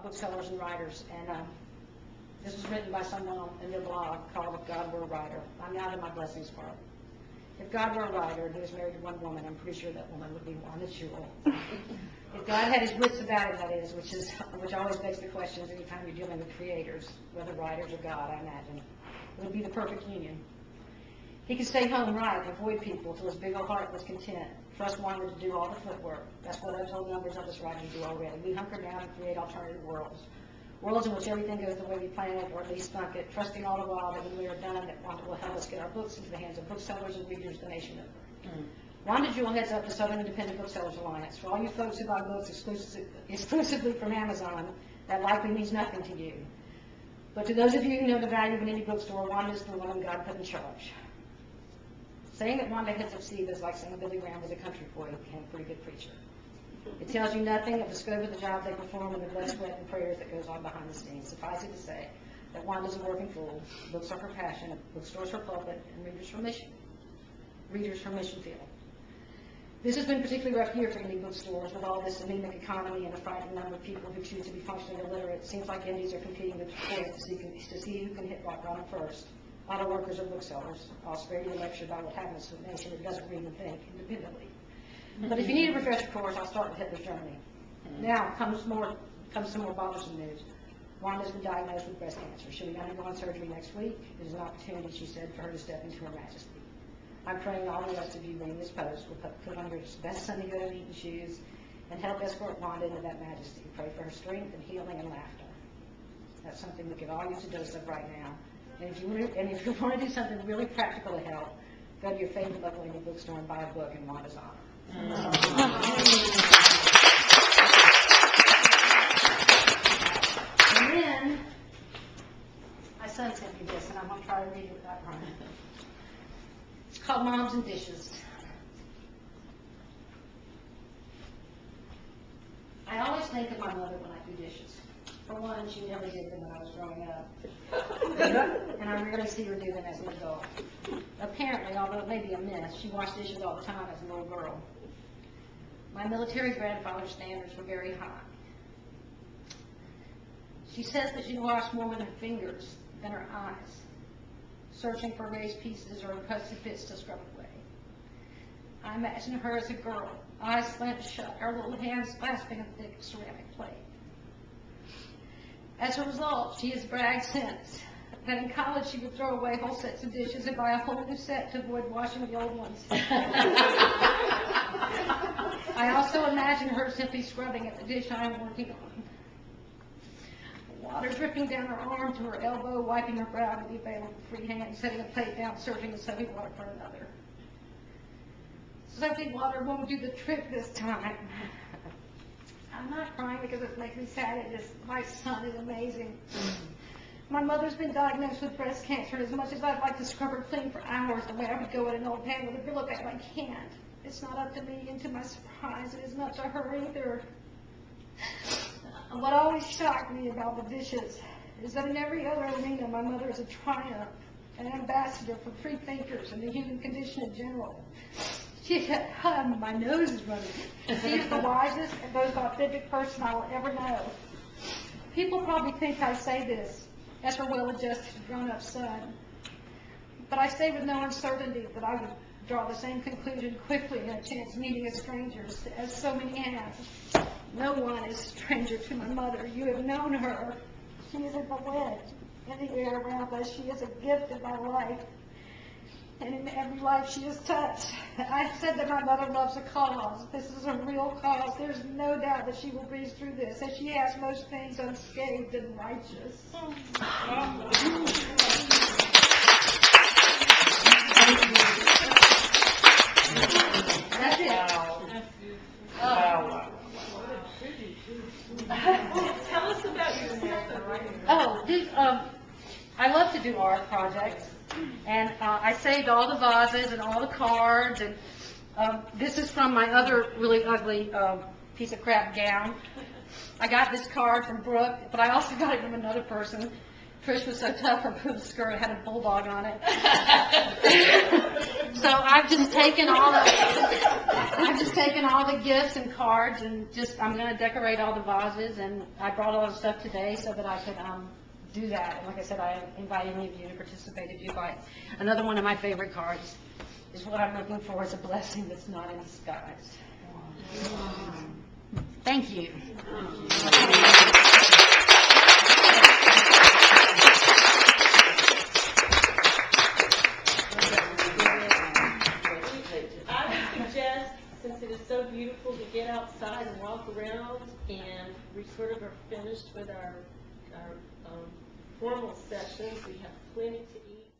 booksellers and writers, and this was written by someone in their blog called If God Were a Writer. I'm now to my blessings part. If God were a writer and he was married to one woman, I'm pretty sure that woman would be Wanda Jewell. If God had his wits about him, that is, which always begs the questions anytime you're dealing with creators, whether writers or God, I imagine. It would be the perfect union. He could stay home, write, avoid people till his big old heart was content. Trust Wanda to do all the footwork. That's what I've told numbers of us writers do already. We hunker down and create alternative worlds. Worlds in which everything goes the way we plan it, or at least thunk it, trusting all the while that when we are done, that Wanda will help us get our books into the hands of booksellers and readers the nation over. Wanda Jewell heads up the Southern Independent Booksellers Alliance. For all you folks who buy books exclusively from Amazon, that likely means nothing to you. But to those of you who know the value of an indie bookstore, Wanda is the woman God put in charge. Saying that Wanda heads up Steve is like saying Billy Graham was a country boy who became a pretty good preacher. It tells you nothing of the scope of the job they perform and the blood, sweat, and prayers that goes on behind the scenes. Suffice it to say that Wanda's a working fool, books are her passion, bookstores her pulpit, and readers her mission field. This has been a particularly rough year for indie bookstores with all this anemic economy and a frightening number of people who choose to be functionally illiterate. It seems like indies are competing with to see who can hit rock bottom first. Auto workers or booksellers. I'll spare you a lecture about what happens to a nation that doesn't read and think independently. But if you need a refresher course, I'll start with Hitler's Germany. Now comes some more bothersome news. Wanda's been diagnosed with breast cancer. She'll be undergoing surgery next week. It is an opportunity, she said, for her to step into her majesty. I'm praying all the rest of you reading this post will put on your best Sunday go to Eton shoes and help escort Wanda into that majesty. Pray for her strength and healing and laughter. That's something we could all use a dose of right now. And if you want to do something really practical to help, go to your favorite local indie bookstore and buy a book in Wanda's honor. And then, my son sent me this, and I'm going to try to read it without crying. It's called Moms and Dishes. I always think of my mother when I do dishes. For one, she never did them when I was growing up. And I rarely see her do them as an adult. Apparently, although it may be a myth, she washed dishes all the time as a little girl. My military grandfather's standards were very high. She says that she washed more with her fingers than her eyes, searching for raised pieces or encrusted bits to scrub away. I imagine her as a girl, eyes slanted shut, her little hands clasping a thick ceramic plate. As a result, she has bragged since that in college she would throw away whole sets of dishes and buy a whole new set to avoid washing the old ones. I also imagine her simply scrubbing at the dish I am working on. Water dripping down her arm to her elbow, wiping her brow with the available free hand, setting a plate down, searching the soapy water for another. Soapy water won't do the trick this time. I'm not crying because it makes me sad. My son is amazing. My mother's been diagnosed with breast cancer, and as much as I'd like to scrub her clean for hours the way I would go in an old pan with a billow bag, I can't. It's not up to me, and to my surprise, it isn't up to her either. What always shocked me about the dishes is that in every other arena, my mother is a triumph, an ambassador for free thinkers and the human condition in general. My nose is running. She is the wisest and most authentic person I will ever know. People probably think I say this as her well-adjusted, grown-up son, but I say with no uncertainty that I would draw the same conclusion quickly in a chance meeting of strangers, as so many have. No one is a stranger to my mother. You have known her. She is in the wind, in the air around us. She is a gift in my life, and in every life she has touched. I've said that my mother loves a cause. This is a real cause. There's no doubt that she will breeze through this, as she has most things unscathed and righteous. That's it. Wow. Tell us about yourself. I love to do art projects, and I saved all the vases and all the cards, and this is from my other really ugly piece of crap gown. I got this card from Brooke, but I also got it from another person. Trish was so tough, her poop skirt had a bulldog on it. So I've just taken all of I've just taken all the gifts and cards and I'm gonna decorate all the vases, and I brought all the stuff today so that I could, do that. And like I said, I invite any of you to participate if you'd like. Another one of my favorite cards is what I'm looking for is a blessing that's not in disguise. Thank you. I would suggest, since it is so beautiful, to get outside and walk around, and we sort of are finished with our formal sessions. We have plenty to eat.